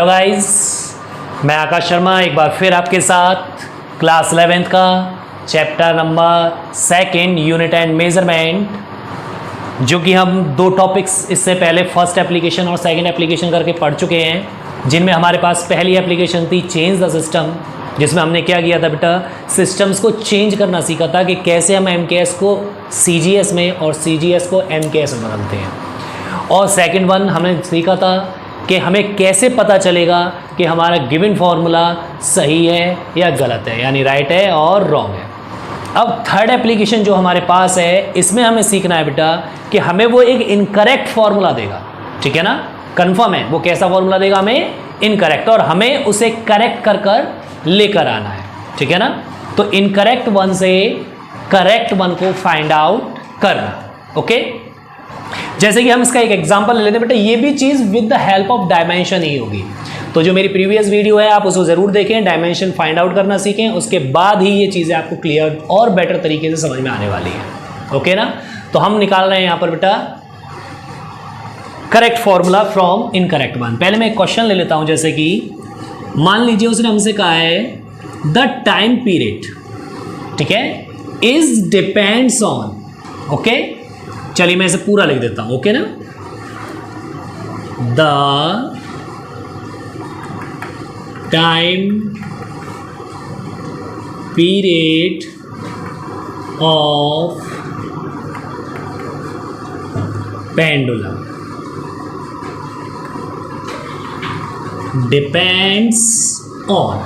Guys, मैं आकाश शर्मा एक बार फिर आपके साथ क्लास 11th का chapter number 2 unit and measurement, जो कि हम दो टॉपिक्स इससे पहले फर्स्ट एप्लीकेशन और सेकंड एप्लीकेशन करके पढ़ चुके हैं, जिनमें हमारे पास पहली एप्लीकेशन थी चेंज द सिस्टम, जिसमें हमने क्या किया था बेटा, सिस्टम्स को चेंज करना सीखा था कि कैसे हम एमकेएस को सीजीएस में और सीजीएस को एमकेएस में बदलते हैं। और सेकंड वन हमने सीखा था कि हमें कैसे पता चलेगा कि हमारा गिवन फॉर्मूला सही है या गलत है, यानी राइट है और रॉन्ग है। अब थर्ड एप्लीकेशन जो हमारे पास है, इसमें हमें सीखना है बेटा कि हमें वो एक इनकरेक्ट फॉर्मूला देगा, ठीक है ना, कंफर्म है। वो कैसा फॉर्मूला देगा हमें, इनकरेक्ट, और हमें उसे करेक्ट कर कर लेकर आना है, ठीक है ना। तो इनकरेक्ट वन से करेक्ट वन को फाइंड आउट करना, ओके। जैसे कि हम इसका एक एग्जांपल ले लेते हैं बेटा, ये भी चीज़ with the help of dimension ही होगी। तो जो मेरी प्रीवियस वीडियो है आप उसको ज़रूर देखें, डायमेंशन फाइंड आउट करना सीखें, उसके बाद ही ये चीज़ें आपको क्लियर और बेटर तरीके से समझ में आने वाली है, ओके ना। तो हम निकाल रहे हैं यहाँ पर बेटा correct formula from incorrect one. पहले मैं एक क्वेश्चन ले लेता हूँ, जैसे कि मान लीजिए उसने हमसे कहा है द टाइम पीरियड, ठीक है, इज डिपेंड्स ऑन, ओके। चलिए मैं इसे पूरा लिख देता हूं, ओके ना। The time period of pendulum depends on.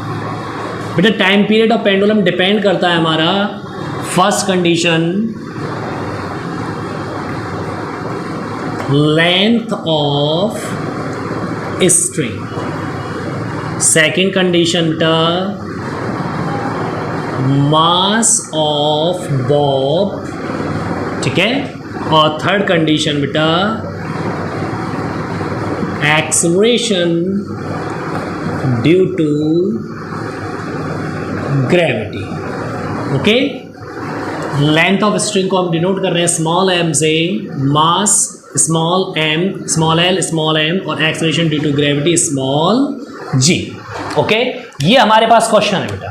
बेटा time period of pendulum depend करता है हमारा first condition length of string, second condition बेटा मास ऑफ बॉब, ठीक है, और थर्ड कंडीशन बेटा acceleration due to gravity, okay. Length of string को हम डिनोट कर रहे हैं स्मॉल एम से, mass small m, small l, small m, और acceleration due to gravity small g, okay. ये हमारे पास क्वेश्चन है बेटा।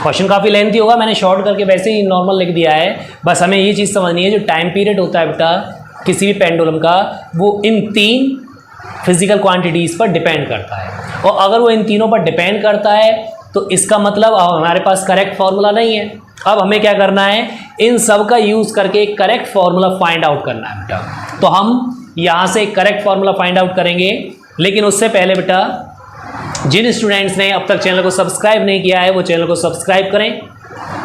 क्वेश्चन काफ़ी लेंथी होगा, मैंने शॉर्ट करके वैसे ही नॉर्मल लिख दिया है। बस हमें ये चीज़ समझनी है, जो टाइम पीरियड होता है बेटा किसी भी पेंडुलम का, वो इन तीन फिजिकल क्वांटिटीज़ पर डिपेंड करता है। और अगर वो इन तीनों पर डिपेंड करता है तो इसका मतलब अब हमारे पास करेक्ट फॉर्मूला नहीं है। अब हमें क्या करना है, इन सब का यूज़ करके करेक्ट फॉर्मूला फाइंड आउट करना है बेटा। तो हम यहाँ से करेक्ट फॉर्मूला फाइंड आउट करेंगे, लेकिन उससे पहले बेटा जिन स्टूडेंट्स ने अब तक चैनल को सब्सक्राइब नहीं किया है वो चैनल को सब्सक्राइब करें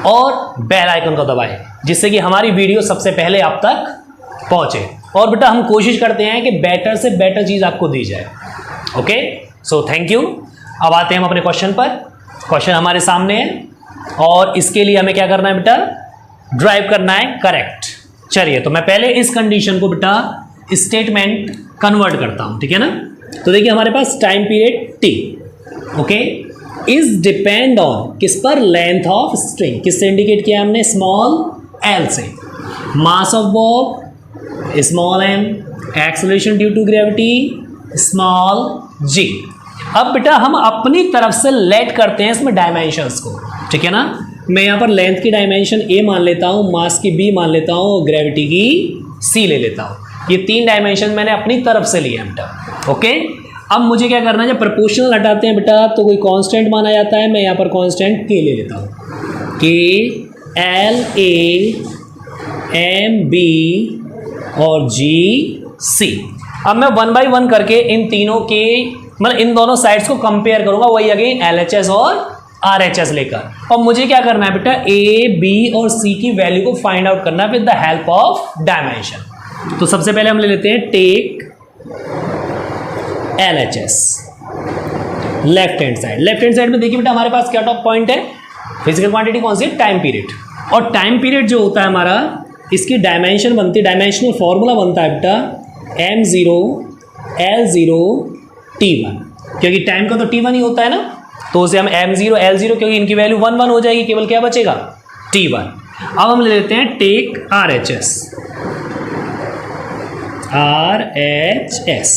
और बेल आइकन को दबाएं, जिससे कि हमारी वीडियो सबसे पहले आप तक पहुँचे। और बेटा हम कोशिश करते हैं कि बेटर से बेटर चीज़ आपको दी जाए, ओके। So thank you. अब आते हैं हम अपने क्वेश्चन पर। क्वेश्चन हमारे सामने है और इसके लिए हमें क्या करना है बेटा, ड्राइव करना है करेक्ट। चलिए तो मैं पहले इस कंडीशन को बेटा स्टेटमेंट कन्वर्ट करता हूं, ठीक है ना। तो देखिए हमारे पास time period t, okay, is depend on किस पर, लेंथ ऑफ स्ट्रिंग, किससे इंडिकेट किया हमने, स्मॉल एल से, mass of bob small m, acceleration due to gravity small g. अब बेटा हम अपनी तरफ से लेट करते हैं इसमें डायमेंशंस को, ठीक है ना। मैं यहाँ पर लेंथ की डायमेंशन ए मान लेता हूँ, मास की बी मान लेता हूँ, और ग्रेविटी की सी ले लेता हूँ। ये तीन डायमेंशन मैंने अपनी तरफ से लिए बेटा, ओके। अब मुझे क्या करना है, जब प्रोपोर्शनल हटाते हैं बेटा तो कोई कांस्टेंट माना जाता है। मैं यहाँ पर कांस्टेंट के ले लेता हूँ, के एल ए एम बी और जी सी। अब मैं 1 by 1 करके इन तीनों के मतलब इन दोनों साइड्स को कंपेयर करूंगा, वही अगेन LHS और RHS लेकर। और मुझे क्या करना है बेटा, ए बी और सी की वैल्यू को फाइंड आउट करना है with the help of dimension. तो सबसे पहले हम ले लेते हैं take LHS left hand side. Left hand side में देखिए बेटा हमारे पास क्या टॉप पॉइंट है, फिजिकल क्वांटिटी कौन सी है, टाइम पीरियड। और टाइम पीरियड जो होता है हमारा, इसकी डायमेंशन बनती है, डायमेंशनल फॉर्मूला बनता है बेटा M0 L0 T1, क्योंकि टाइम का तो T1 ही होता है ना। तो उसे हम M0 L0, क्योंकि इनकी वैल्यू 1 1 हो जाएगी, केवल क्या बचेगा, T1। अब हम ले लेते हैं टेक RHS, RHS।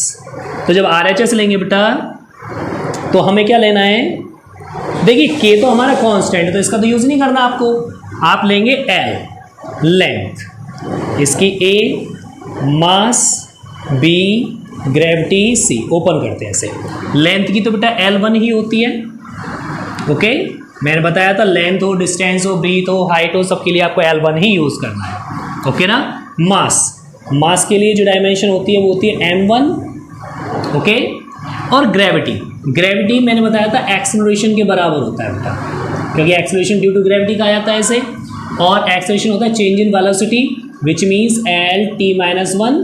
तो जब RHS लेंगे बेटा तो हमें क्या लेना है, देखिए k तो हमारा कांस्टेंट है तो इसका तो यूज़ नहीं करना आपको, आप लेंगे l लेंथ इसकी, a mass, b gravity, c। Open करते हैं ऐसे, लेंथ की तो बेटा l1 ही होती है। ओके मैंने बताया था लेंथ हो, डिस्टेंस हो, ब्रीथ हो, हाइट हो, सबके लिए आपको l1 ही यूज़ करना है। ओके ना। मास के लिए जो डायमेंशन होती है वो होती है m1। ओके और ग्रेविटी मैंने बताया था एक्सेलरेशन के बराबर होता है बेटा, क्योंकि एक्सेलरेशन ड्यू टू ग्रेविटी कहा जाता है इसे, और एक्सेलरेशन होता है change in velocity which means L(t-1)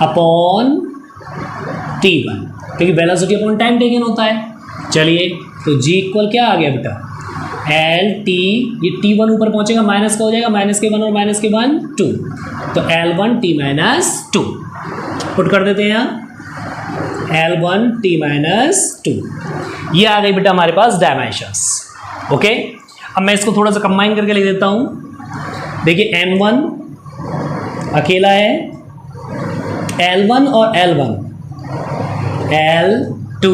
upon t1, क्योंकि वेलोसिटी अपॉन टाइम टेकन होता है। चलिए तो g इक्वल क्या आ गया बेटा, L(t), ये t1 ऊपर पहुंचेगा माइनस का हो जाएगा, माइनस के 1 और माइनस के 1 2, तो L(1t-2) पुट कर देते हैं यहाँ, L(1t-2), ये आ गई बेटा हमारे पास डायमेंशंस। ओके अब मैं इसको थोड़ा सा कंबाइन करके लिख देता हूँ। देखिए m1 अकेला है, L1 और L1, L2,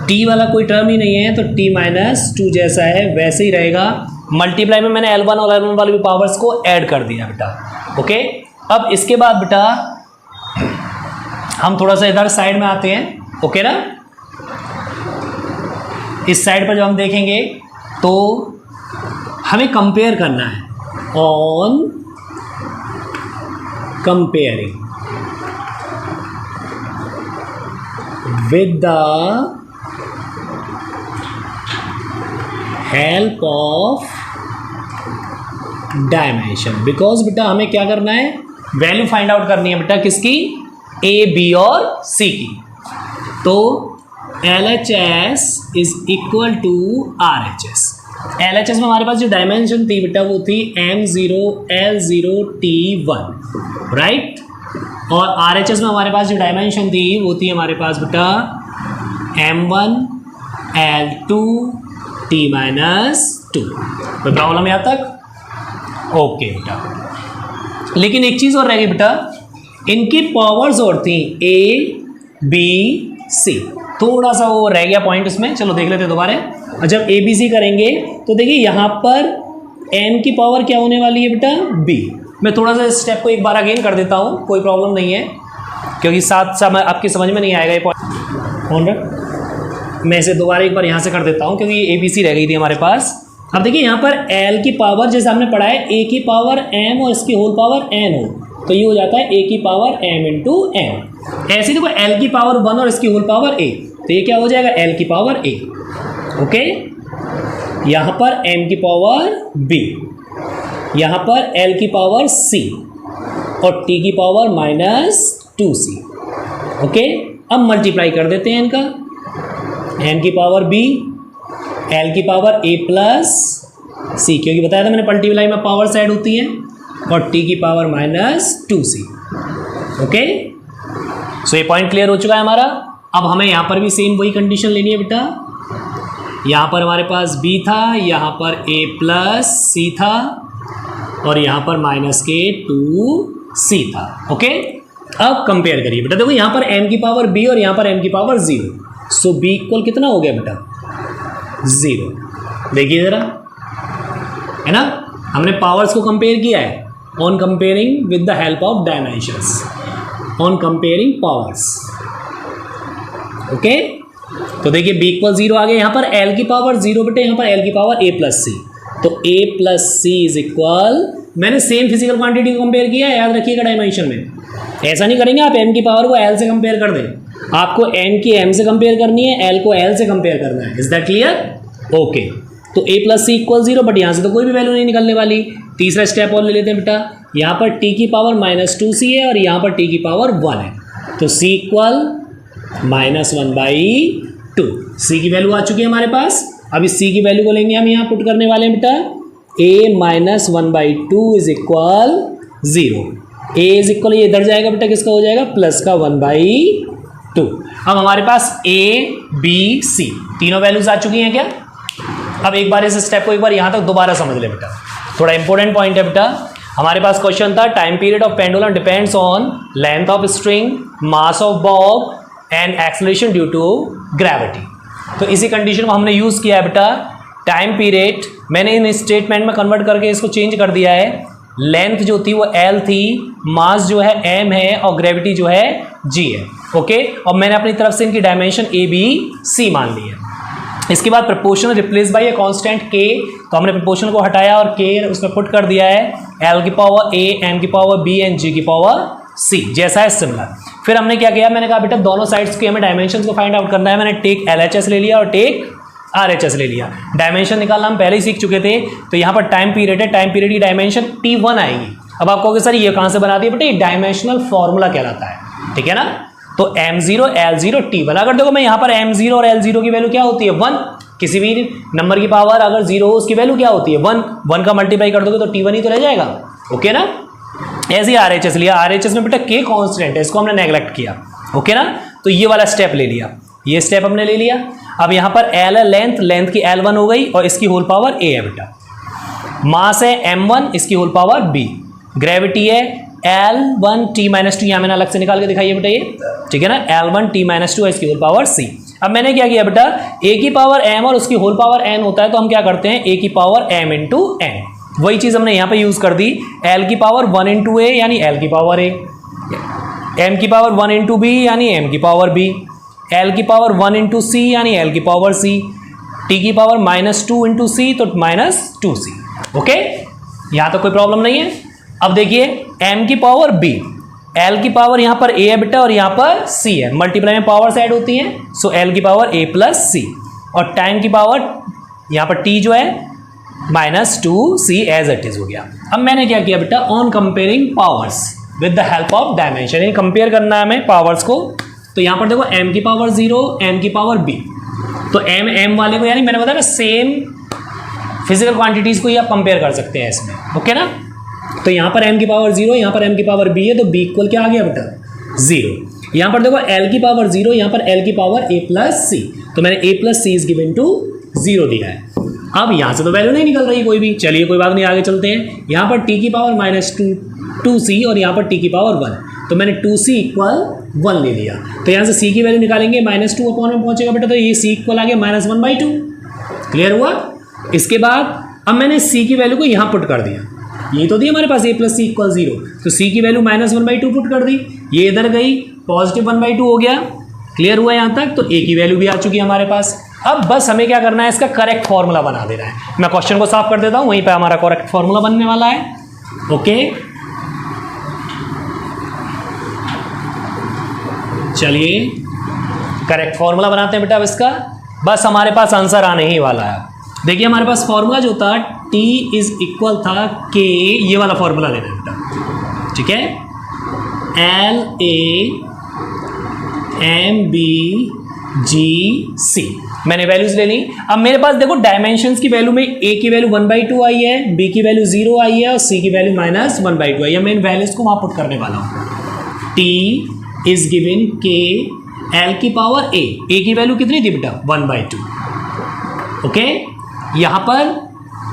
t वाला कोई टर्म ही नहीं है तो t-2 जैसा है वैसे ही रहेगा। मल्टीप्लाई में मैंने L1 और L1 वाली पावर्स को ऐड कर दिया बेटा। ओके अब इसके बाद बेटा हम थोड़ा सा इधर साइड में आते हैं। ओके ना, इस साइड पर जब हम देखेंगे तो हमें कंपेयर करना है, on comparing with the help of dimension, because बेटा हमें क्या करना है, वैल्यू फाइंड आउट करनी है बेटा किसकी, ए बी और सी की। तो LHS is equal to RHS। LHS में हमारे पास जो डायमेंशन थी बेटा वो थी M0 L0 T1 राइट, और RHS में हमारे पास जो डायमेंशन थी वो थी हमारे पास बेटा M1 L2 T-2। कोई प्रॉब्लम यहाँ तक? ओके बेटा, लेकिन एक चीज़ और रह गई बेटा, इनकी पावर्स और थी A B C, थोड़ा सा वो रह गया पॉइंट उसमें, चलो देख लेते दोबारा। और जब A B C करेंगे तो देखिए यहाँ पर M की पावर क्या होने वाली है बेटा, B। मैं थोड़ा सा इस स्टेप को एक बार अगेन कर देता हूँ, कोई प्रॉब्लम नहीं है, क्योंकि साथ साथ आपकी समझ में नहीं आएगा ये पॉइंट। फोन रख, मैं इसे दोबारा एक बार यहाँ से कर देता हूँ क्योंकि A B C रह गई थी हमारे पास। अब देखिए यहाँ पर L की पावर जैसे हमने पढ़ा है A की पावर M और इसकी होल पावर N हो, तो ये हो जाता है A की पावर M इंटू M। ऐसे देखो L की पावर 1 और इसकी होल पावर A, तो ये क्या हो जाएगा L की पावर A। ओके यहाँ पर M की पावर B, यहाँ पर L की पावर C और T की पावर -2C। ओके अब मल्टीप्लाई कर देते हैं इनका, M की पावर B, L की पावर A प्लस C, क्योंकि बताया था मैंने मल्टीप्लाई में पावर्स ऐड होती हैं, और T की पावर -2C। ओके सो ये पॉइंट क्लियर हो चुका है हमारा। अब हमें यहाँ पर भी सेम वही कंडीशन लेनी है बेटा, यहाँ पर हमारे पास B था, यहाँ पर A प्लस C था, और यहाँ पर -2C था। ओके अब कंपेयर करिए बेटा, देखो यहाँ पर M की पावर B और यहाँ पर M की पावर 0, सो B इक्वल कितना हो गया बेटा, 0। देखिए जरा, है ना, हमने पावर्स को कंपेयर किया है on comparing with the help of dimensions, on comparing powers. Okay तो देखिए B इक्वल 0 आ गया, यहाँ पर L की पावर 0 बेटे, यहाँ पर L की पावर A प्लस C, तो A plus C is equal, मैंने सेम फिजिकल क्वांटिटी को कंपेयर किया है, याद रखिएगा डायमेंशन में। ऐसा नहीं करेंगे आप M की पावर को L से कंपेयर कर दें, आपको N की M से कंपेयर करनी है, L को L से कंपेयर करना है। Is that clear? ओके तो A plus C equal 0, but यहाँ से तो कोई भी वैल्यू नहीं निकलने वाली। तीसरा स्टेप और ले लेते हैं बेटा, यहाँ पर T की पावर -2C है और यहाँ पर T की पावर 1 है, तो C इक्वल -1/2। C की वैल्यू आ चुकी है हमारे पास। अब इस C की वैल्यू को लेंगे हम यहाँ पुट करने वाले हैं बेटा, A -1/2 is equal 0। A is equal, ये इधर जाएगा बेटा, किसका हो जाएगा, प्लस का 1/2। अब हमारे पास A B C तीनों वैल्यूज आ चुकी हैं क्या? अब एक बार इस स्टेप को एक बार यहाँ तक दोबारा समझ ले बेटा, थोड़ा इंपॉर्टेंट पॉइंट है बेटा। हमारे पास क्वेश्चन था time period of pendulum depends on length of string, mass of bob and acceleration due to gravity. तो इसी कंडीशन को हमने यूज किया है बेटा। टाइम पीरियड मैंने इन स्टेटमेंट में कन्वर्ट करके इसको चेंज कर दिया है। लेंथ जो थी वो L थी, मास जो है M है और ग्रेविटी जो है G है। ओके, और मैंने अपनी तरफ से इनकी डायमेंशन A B C मान ली है। इसके बाद proportional replace by a constant K, तो हमने प्रपोर्शनल को हटाया और K उसमें पुट कर दिया है L की पावर A, M की पावर B एंड G की पावर C, जैसा है सिमिलर। फिर हमने क्या किया, मैंने कहा बेटा दोनों साइड्स के हमें डायमेंशंस को फाइंड आउट करना है। मैंने टेक LHS ले लिया और टेक RHS ले लिया। डायमेंशन निकालना हम पहले ही सीख चुके थे। तो यहाँ पर टाइम पीरियड है, टाइम पीरियड की डायमेंशन T1 आएगी। अब आप कहोगे सर ये कहाँ से बना दिया बेटा, ये डायमेंशनल फॉर्मूला कहलाता है, ठीक है ना। तो M0 L0 T1, अगर देखो मैं यहाँ पर M0 और L0 की वैल्यू क्या होती है 1, किसी भी नंबर की पावर अगर 0 हो उसकी वैल्यू क्या होती है 1, 1 का मल्टीप्लाई कर दोगे तो T1 ही तो रह जाएगा। ओके ना। ऐसे ही RHS लिया, RHS में बेटा K कांस्टेंट है, इसको हमने नेग्लेक्ट किया। ओके ना, तो ये वाला स्टेप ले लिया, ये स्टेप हमने ले लिया। अब यहाँ पर L है लेंथ, लेंथ की L1 हो गई और इसकी होल पावर A है बेटा। मास है M1, इसकी होल पावर B। ग्रेविटी है L1 T-2, यहाँ मैंने अलग से निकाल के दिखाई बेटा ये, ठीक है ना। L1 T-2 है, इसकी होल पावर C। अब मैंने क्या किया बेटा, A की पावर M और उसकी होल पावर N होता है, तो हम क्या करते हैं A की पावर M इंटू N, वही चीज हमने यहाँ पे यूज कर दी। L की पावर 1 इंटू A यानी L की पावर A, M की पावर 1 इंटू B यानी M की पावर B, L की पावर 1 इंटू C यानी L की पावर C, T की पावर -2 इंटू C तो -2C। ओके, यहाँ तो कोई प्रॉब्लम नहीं है। अब देखिए M की पावर B, L की पावर यहाँ पर A है बेटा और यहाँ पर C है, मल्टीप्लाई में पावर्स ऐड होती हैं, सो L की पावर A प्लस C, और टाइम की पावर यहाँ पर T जो है -2C एज इट इज हो गया। अब मैंने क्या किया बेटा, on comparing powers with the help of dimension, ये कंपेयर करना है हमें पावर्स को। तो यहाँ पर देखो M की पावर 0, M की पावर B, तो M वाले को यानी मैंने बताया ना सेम फिजिकल क्वांटिटीज को ही आप कंपेयर कर सकते हैं इसमें। ओके ना, तो यहाँ पर M की पावर 0, यहाँ पर M की पावर B है, तो B इक्वल क्या आ गया बेटा 0। यहाँ पर देखो L की पावर 0, यहाँ पर L की पावर A प्लस C, तो मैंने A plus C is given to 0 दिया है। अब यहाँ से तो वैल्यू नहीं निकल रही कोई भी, चलिए कोई बात नहीं, आगे चलते हैं। यहाँ पर T की पावर -2C और यहाँ पर T की पावर 1, तो मैंने 2C इक्वल 1 ले लिया। तो यहाँ से C की वैल्यू निकालेंगे, -2 अपॉन में पहुंचेगा बेटा, तो ये C इक्वल आ गया -1/2। क्लियर हुआ। इसके बाद अब मैंने C की वैल्यू को यहाँ पुट कर दिया, ये तो दिया हमारे पास A प्लस C इक्वल 0, तो C की वैल्यू -1/2 पुट कर दी, ये इधर गई, पॉजिटिव 1/2 हो गया। क्लियर हुआ यहाँ तक, तो A की वैल्यू भी आ चुकी है हमारे पास। अब बस हमें क्या करना है, इसका करेक्ट फॉर्मूला बना देना है। मैं क्वेश्चन को साफ कर देता हूँ, वहीं पे हमारा करेक्ट फॉर्मूला बनने वाला है। ओके, चलिए करेक्ट फॉर्मूला बनाते हैं बेटा। अब इसका बस हमारे पास आंसर आने ही वाला है। देखिए हमारे पास फॉर्मूला जो था T इज इक्वल था K, ये वाला फॉर्मूला लेना है बेटा, ठीक है। LA MB GC मैंने वैल्यूज ले ली। अब मेरे पास देखो डायमेंशंस की वैल्यू में A की वैल्यू 1/2 आई है, B की वैल्यू 0 आई है और C की वैल्यू -1/2 आई है। मैं इन वैल्यूज को वहां पुट करने वाला हूँ। T is given K, L की पावर A की वैल्यू कितनी थी बेटा 1/2। ओके, यहाँ पर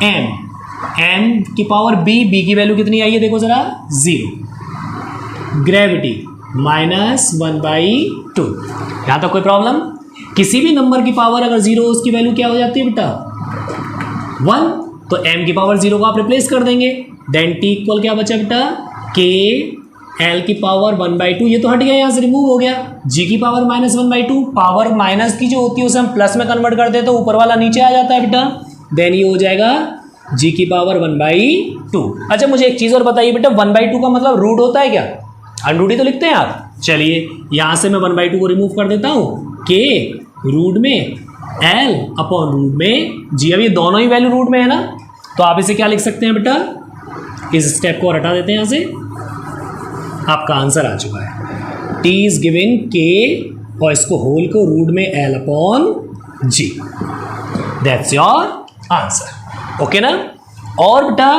M की पावर B की वैल्यू कितनी आई है देखो जरा 0। ग्रेविटी -1/2। यहाँ तक कोई प्रॉब्लम। किसी भी नंबर की पावर अगर 0 हो उसकी वैल्यू क्या हो जाती है बेटा 1, तो M की पावर 0 को आप रिप्लेस कर देंगे। देन T इक्वल क्या बचा बेटा K, L की पावर 1/2, ये तो हट गया, यहाँ से रिमूव हो गया। G की पावर -1/2, पावर माइनस की जो होती है उसे हम प्लस में कन्वर्ट कर देते, तो ऊपर वाला नीचे आ जाता है बेटा। देन ये हो जाएगा G की पावर 1/2। अच्छा मुझे एक चीज़ और बताइए बेटा, 1/2 का मतलब रूट होता है क्या? अनरूट ही तो लिखते हैं आप। चलिए यहाँ से मैं 1/2 को रिमूव कर देता हूँ, K रूट में L अपॉन रूट में G। अब ये दोनों ही वैल्यू रूट में है ना, तो आप इसे क्या लिख सकते हैं बेटा, इस स्टेप को हटा देते हैं यहाँ से, आपका आंसर आ चुका है। T इज गिवन K और इसको होल को रूट में L upon G, that's your answer. Okay ना। और बेटा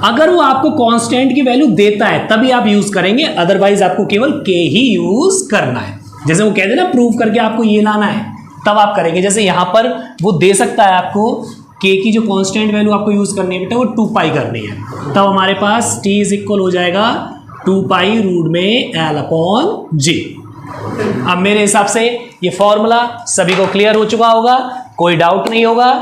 अगर वो आपको कांस्टेंट की वैल्यू देता है तभी आप यूज करेंगे, अदरवाइज आपको केवल K ही यूज करना है। जैसे वो कहते हैं ना प्रूव करके आपको ये लाना है, तब आप करेंगे। जैसे यहाँ पर वो दे सकता है आपको K की जो कांस्टेंट वैल्यू आपको यूज करनी है बेटा वो 2π करनी है, तब हमारे पास T इज इक्वल हो जाएगा 2π रूट में L अपॉन G। अब मेरे हिसाब से ये फॉर्मूला सभी को क्लियर हो चुका होगा, कोई डाउट नहीं होगा।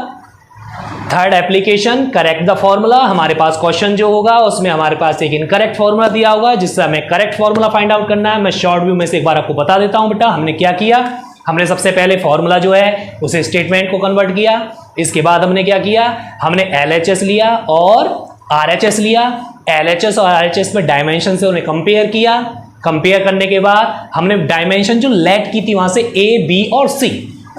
Third application, correct the formula. हमारे पास क्वेश्चन जो होगा उसमें हमारे पास एक इनकरेक्ट फॉर्मूला दिया होगा जिससे हमें करेक्ट फॉर्मूला फाइंड आउट करना है। मैं शॉर्ट व्यू में से एक बार आपको बता देता हूं बेटा हमने क्या किया। हमने सबसे पहले फॉर्मूला जो है उसे स्टेटमेंट को कन्वर्ट किया। इसके बाद हमने क्या किया, हमने LHS लिया और RHS लिया। LHS और RHS में डायमेंशन से उन्हें कंपेयर किया। कंपेयर करने के बाद हमने डायमेंशन जो लेट की थी वहां से A, B और C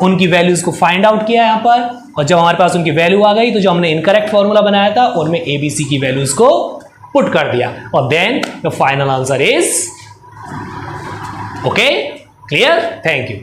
उनकी वैल्यूज को फाइंड आउट किया यहाँ पर। और जब हमारे पास उनकी वैल्यू आ गई तो जो हमने इनकरेक्ट फॉर्मूला बनाया था उनमें ABC की वैल्यूज को पुट कर दिया और then the final answer is okay. Clear? Thank you.